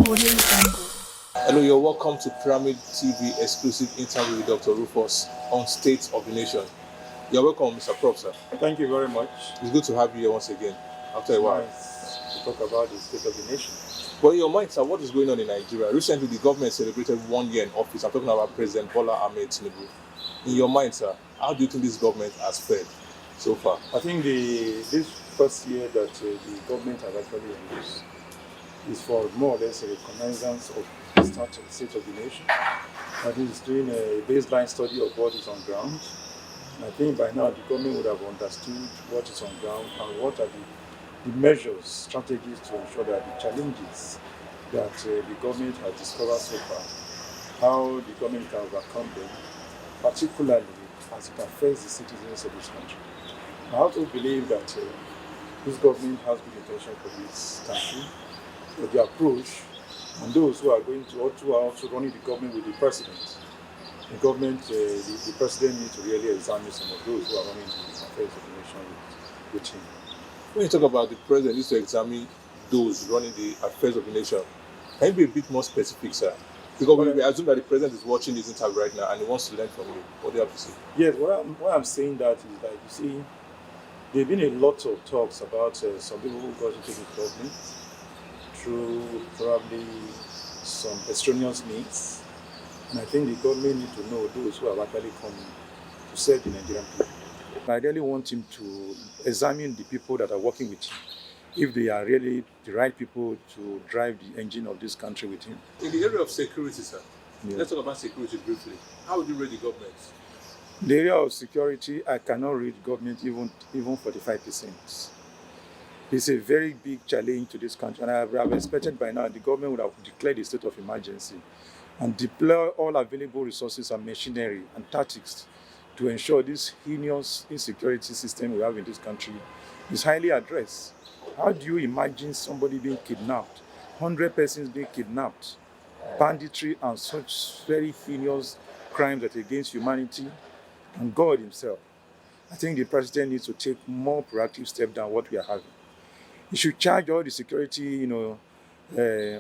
Hello, you're welcome to Pyramid TV exclusive interview with Dr. Rufus on State of the Nation. You're welcome, Mr. Prof, sir. Thank you very much. It's good to have you here once again after a while. Nice to talk about the state of the nation. But in your mind, sir, what is going on in Nigeria? Recently, the government celebrated 1 year in office. I'm talking about President Bola Ahmed TINUBU. In your mind, sir, how do you think this government has fared so far? I think this first year that the government has actually used is for more or less a reconnaissance of the state of the nation. That is doing a baseline study of what is on ground. And I think by now the government would have understood what is on ground and what are the measures, strategies to ensure that the challenges that the government has discovered so far, how the government can overcome them, particularly as it affects the citizens of this country. I also believe that this government has good intention for this country, but the approach and those who are going to or who are also running the government with the president. The government, the president needs to really examine some of those who are running the affairs of the nation with him. When you talk about the president needs to examine those running the affairs of the nation, can you be a bit more specific, sir? Because we assume that the president is watching this interview right now and he wants to learn from you. What do you have to say? Yes, what I'm saying that is that, you see, there have been a lot of talks about some people who got into the government through probably some extraneous means. And I think the government need to know those who have actually come to serve the Nigerian people. I really want him to examine the people that are working with him, if they are really the right people to drive the engine of this country with him. In the area of security, sir, let's talk about security briefly. How would you rate the government? In the area of security, I cannot rate government even 45%. It's a very big challenge to this country, and I have expected by now the government would have declared a state of emergency and deploy all available resources and machinery and tactics to ensure this heinous insecurity system we have in this country is highly addressed. How do you imagine somebody being kidnapped, 100 persons being kidnapped, banditry and such very heinous crimes that are against humanity and God himself? I think the president needs to take more proactive steps than what we are having. He should charge all the security, all the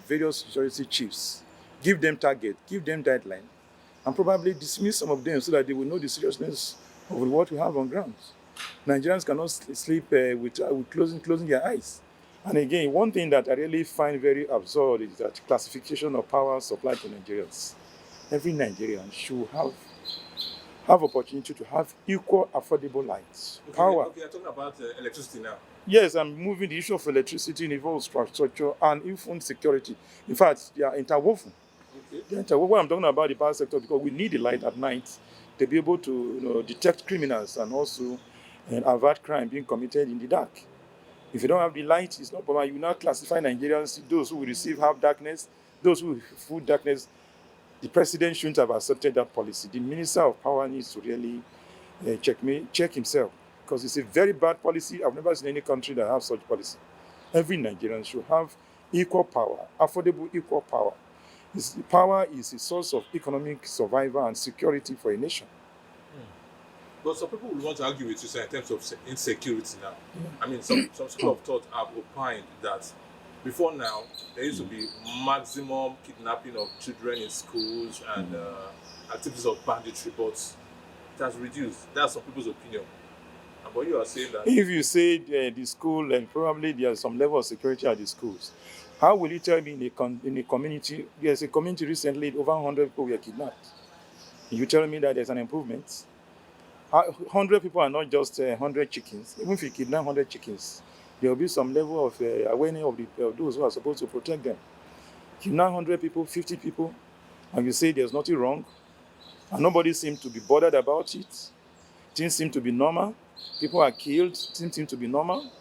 various security chiefs, give them target, give them deadline, and probably dismiss some of them so that they will know the seriousness of what we have on ground. Nigerians cannot sleep with closing their eyes. And again, one thing that I really find very absurd is that classification of power supplied to Nigerians. Every Nigerian should have opportunity to have equal affordable lights. Power. Okay, you're talking about electricity now. Yes, I'm moving the issue of electricity, infrastructure, and even security. In fact, they are interwoven. Okay. They are interwoven. When I'm talking about the power sector, because we need the light at night to be able to detect criminals and also avert crime being committed in the dark. If you don't have the light, it's not problem. You now classify Nigerians, those who will receive half darkness, those who will full darkness. The president shouldn't have accepted that policy. The Minister of Power needs to really check himself, because it's a very bad policy. I've never seen any country that has such policy. Every Nigerian should have equal power, affordable equal power. Power is a source of economic survival and security for a nation. But some people will want to argue with you, sir, in terms of insecurity now. I mean, some school of thought have opined that before now, there used to be maximum kidnapping of children in schools and activities of banditry, but it has reduced. That's some people's opinion. But you are saying that if you say the school and probably there's some level of security at the schools, how will you tell me in a community, there's a community recently, over 100 people were kidnapped? You telling me that there's an improvement? 100 people are not just 100 chickens. Even if you kidnap 100 chickens, there will be some level of awareness of those who are supposed to protect them. Kidnap 100 people, 50 people, and you say there's nothing wrong, and nobody seems to be bothered about it. Things seem to be normal. People are killed. Things seem to be normal.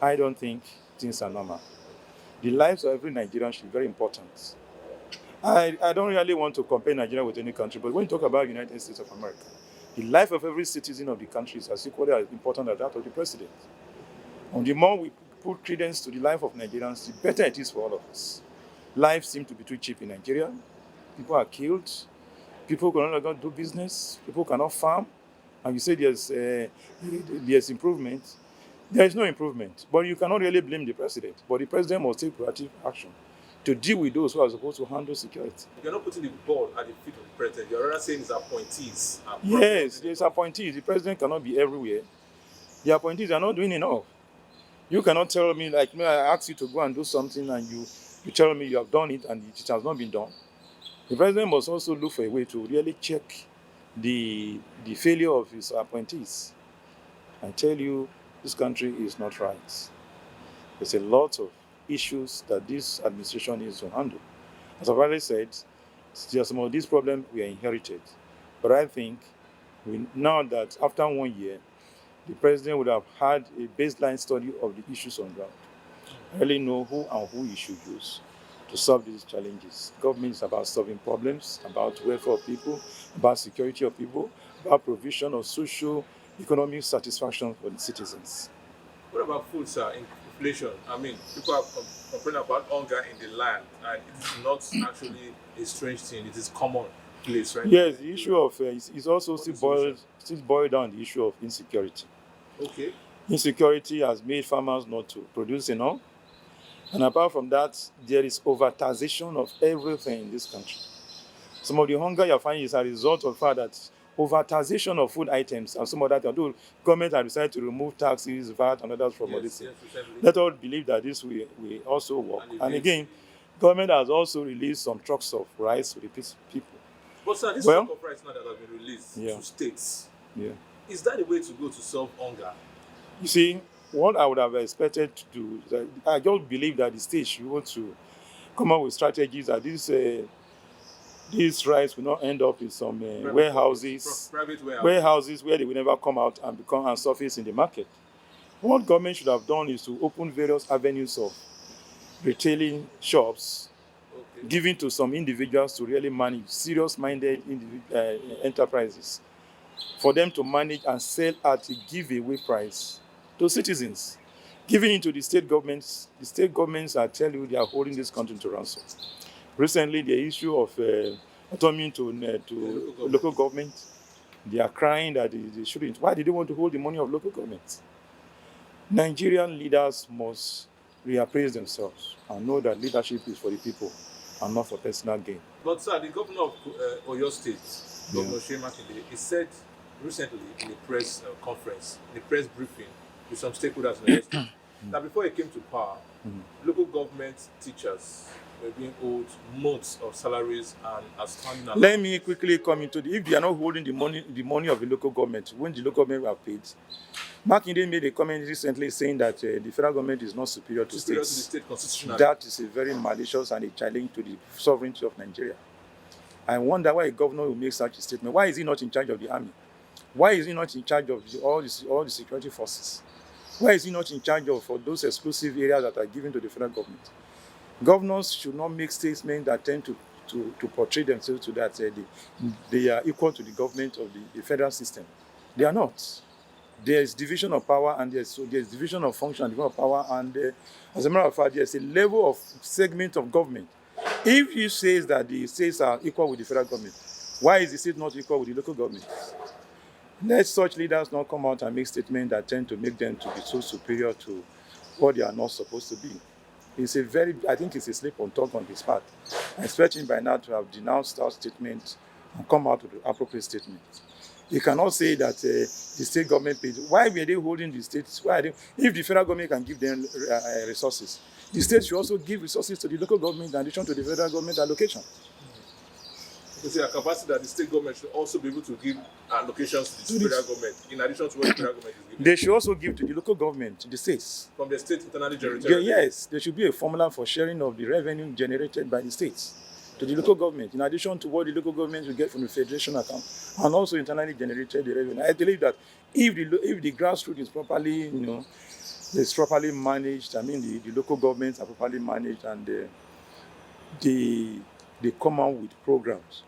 I don't think things are normal. The lives of every Nigerian should be very important. I don't really want to compare Nigeria with any country, but when you talk about United States of America, the life of every citizen of the country is as equally as important as that of the president. And the more we put credence to the life of Nigerians, the better it is for all of us. Life seems to be too cheap in Nigeria. People are killed. People can no longer do business. People cannot farm. And you say there's improvement. There is no improvement, but you cannot really blame the president. But the president must take proactive action to deal with those who are supposed to handle security. You're not putting the ball at the feet of the president. You're rather saying his appointees are Yes, there's appointees. The president cannot be everywhere. The appointees are not doing enough. You cannot tell me, like, I ask you to go and do something and you tell me you have done it and it has not been done. The president must also look for a way to really check the failure of his appointees. I tell you, this country is not right. There's a lot of issues that this administration needs to handle. As I've already said, some of these problems were inherited. But I think now that after 1 year, the president would have had a baseline study of the issues on ground. Really know who and who he should use to solve these challenges. Government is about solving problems, about welfare of people, about security of people, about provision of social, economic satisfaction for the citizens. What about food, sir? Inflation. I mean, people are complaining about hunger in the land, and it's not actually a strange thing. It is commonplace, right? Yes, the issue of is also still boiled down the issue of insecurity. Okay. Insecurity has made farmers not to produce enough. And apart from that, there is over-taxation of everything in this country. Some of the hunger you're finding is a result of the fact that over-taxation of food items and some of that, although government has decided to remove taxes, VAT, and others from all this. Yes, let us believe that this will also work. And again, government has also released some trucks of rice to the people. But sir, this truck of rice now that has been released to states, is that the way to go to solve hunger? You see, what I would have expected to do, I just believe that the state should want to come up with strategies that this rice will not end up in some warehouses where they will never come out and become and surface in the market. What government should have done is to open various avenues of retailing shops, given to some individuals to really manage serious-minded enterprises, for them to manage and sell at a giveaway price to citizens, giving it to the state governments. The state governments, I tell you, they are holding this country to ransom. Recently, the issue of autonomy to local government, they are crying that they shouldn't. Why did they want to hold the money of local governments? Nigerian leaders must reappraise themselves and know that leadership is for the people and not for personal gain. But sir, the governor of Oyo State, Governor Shemakinde, he said recently in a press conference, in a press briefing with some stakeholders in the state, that before he came to power, local government teachers were being owed months of salaries and outstanding. Let me quickly come into if they are not holding the money of the local government, when the local government were paid. Makinde made a comment recently saying that the federal government is not superior to states. To the state constitutionally. That is a very malicious and a challenge to the sovereignty of Nigeria. I wonder why a governor will make such a statement. Why is he not in charge of the army? Why is he not in charge of all the security forces? Why is he not in charge of those exclusive areas that are given to the federal government? Governors should not make statements that tend to portray themselves to that they are equal to the government of the federal system. They are not. There is division of power, and there's division of function and division of power, and as a matter of fact, there's a level of segment of government. If you say that the states are equal with the federal government, why is the state not equal with the local government? Let such leaders not come out and make statements that tend to make them to be so superior to what they are not supposed to be. I think it's a slip on tongue on his part. I expect him by now to have denounced that statement and come out with the appropriate statement. You cannot say that the state government paid. Why were they holding the states? If the federal government can give them resources, the state should also give resources to the local government in addition to the federal government allocation. You say a capacity that the state government should also be able to give allocations to the federal government in addition to what the federal government is giving. They should also give to the local government, to the states. From the state internally generated? Yes, there should be a formula for sharing of the revenue generated by the states to the local government, in addition to what the local government will get from the federation account, and also internally generated the revenue. I believe that if the grassroots is properly, is properly managed, the local governments are properly managed, and they come out with programs,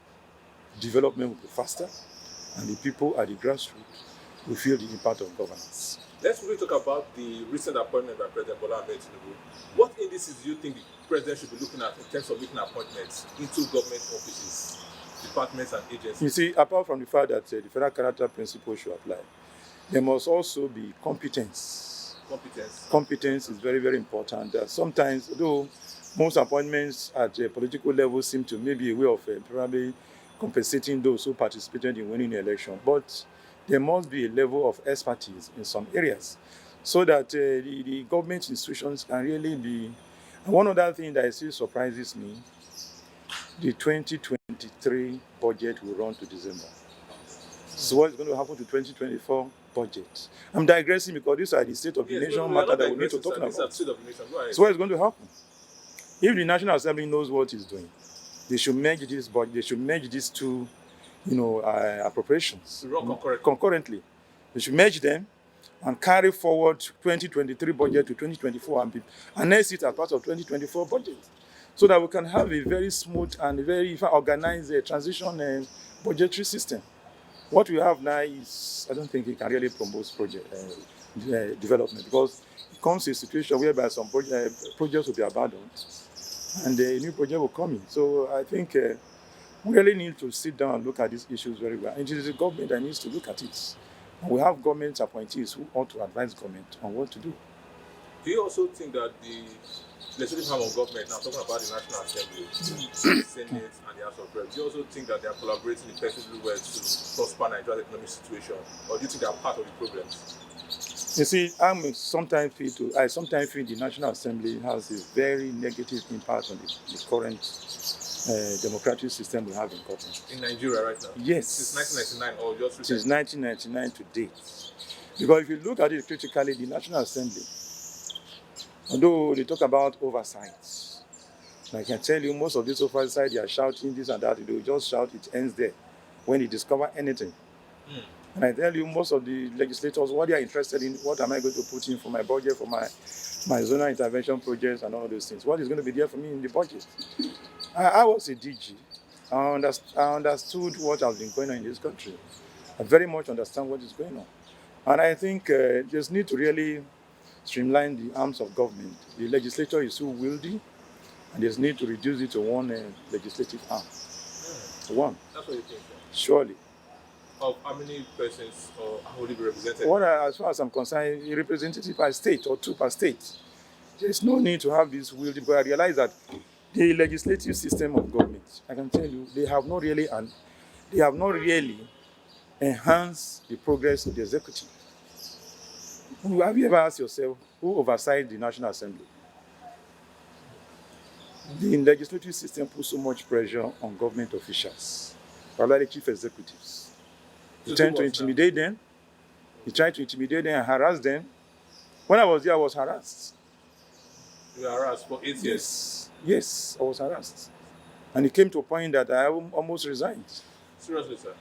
development will be faster, and the people at the grassroots will feel the impact of governance. Let's really talk about the recent appointment by President Bola Ahmed Tinubu. What indices do you think the president should be looking at in terms of making appointments into government offices, departments, and agencies? You see, apart from the fact that the federal character principle should apply, there must also be competence Competence. Competence is very, very important. Sometimes, though most appointments at a political level seem to maybe a way of probably compensating those who participated in winning the election, but there must be a level of expertise in some areas so that the government institutions can really be. And one other thing that still surprises me, the 2023 budget will run to December. So what is going to happen to 2024 budget? I'm digressing because these are the state of the nation matter that we need to talk about. So what is going to happen? If the National Assembly knows what it's doing, they should merge this budget. They should merge these two, appropriations concurrently. They should merge them and carry forward 2023 budget to 2024 and annex it as part of 2024 budget, so that we can have a very smooth and very organized transition budgetary system. What we have now is, I don't think it can really promote project development, because it comes to a situation whereby some projects will be abandoned and a new project will come in. So I think we really need to sit down and look at these issues very well. And it is the government that needs to look at it. And we have government appointees who ought to advise government on what to do. Do you also think that the legislative arm of government, now talking about the National Assembly, the Senate, and the House of Reps, do you also think that they are collaborating effectively well to prosper Nigeria's economic situation, or do you think they are part of the problems? You see, I sometimes feel the National Assembly has a very negative impact on the current democratic system we have in government. In Nigeria right now? Yes. Since 1999 or just recently? Since 1999 to date. Because if you look at it critically, the National Assembly, although they talk about oversight, I can tell you most of this oversight, they are shouting this and that, they will just shout, it ends there when they discover anything. And I tell you, most of the legislators, what they are interested in, what am I going to put in for my budget, for my zonal intervention projects and all those things? What is going to be there for me in the budget? I was a DG. I understood what has been going on in this country. I very much understand what is going on. And I think just need to really streamline the arms of government. The legislature is too wieldy, and there's need to reduce it to one legislative arm. One. That's what you think, sir? Surely. Of how many persons or how would it be represented? Well, as far as I'm concerned, a representative per state or two per state. There's no need to have this wieldy, but I realize that the legislative system of government, I can tell you, they have not really enhanced the progress of the executive. Have you ever asked yourself who oversights the National Assembly? The legislative system puts so much pressure on government officials, particularly chief executives. You tend to intimidate them. You try to intimidate them and harass them. When I was there, I was harassed. You were harassed for 8 years? Yes, I was harassed. And it came to a point that I almost resigned. Seriously, sir?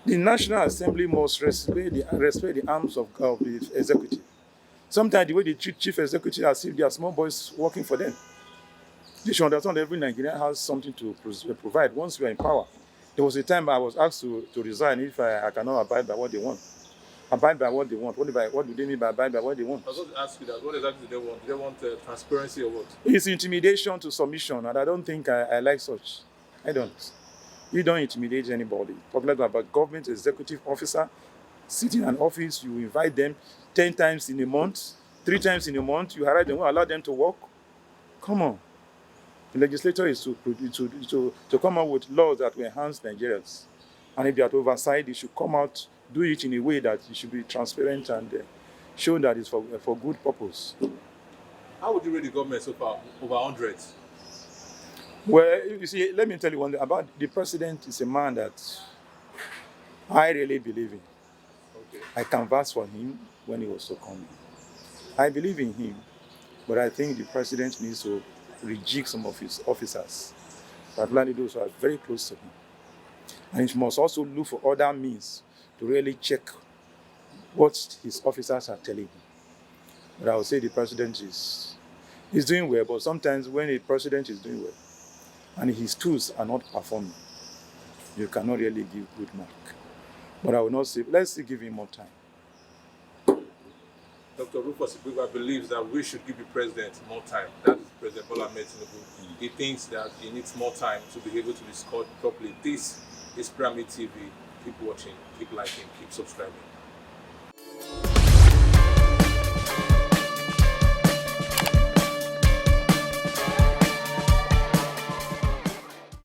The National Assembly must respect the arms of the executive. Sometimes the way they treat chief executive as if they are small boys working for them. They should understand every Nigerian has something to provide once you are in power. There was a time I was asked to resign if I cannot abide by what they want. Abide by what they want. What do they mean by abide by what they want? I was going to ask you that. What exactly do they want? Do they want transparency or what? It's intimidation to submission, and I don't think I like such. I don't. You don't intimidate anybody. Talking about government executive officer, sitting in an office, you invite them 10 times in a month, 3 times in a month, you harass them, you allow them to work. Come on. The legislature is to come out with laws that will enhance Nigerians. And if they are to oversight, they should come out, do it in a way that it should be transparent and show that it's for good purpose. How would you rate the government so far? Over 100? Well, you see, let me tell you one thing about the president. Is a man that I really believe in. Okay. I canvassed for him when he was succumbing. I believe in him, but I think the president needs to rejig some of his officers, particularly those who are very close to him. And he must also look for other means to really check what his officers are telling him. But I would say the president is doing well, but sometimes when a president is doing well and his tools are not performing, you cannot really give good mark. But I will not say, let's give him more time. Dr. Rufus Egbegba believes that we should give the president more time. That is President Bola Ahmed Tinubu. He thinks that he needs more time to be able to be scored properly. This is Pyramid TV. Keep watching, keep liking, keep subscribing.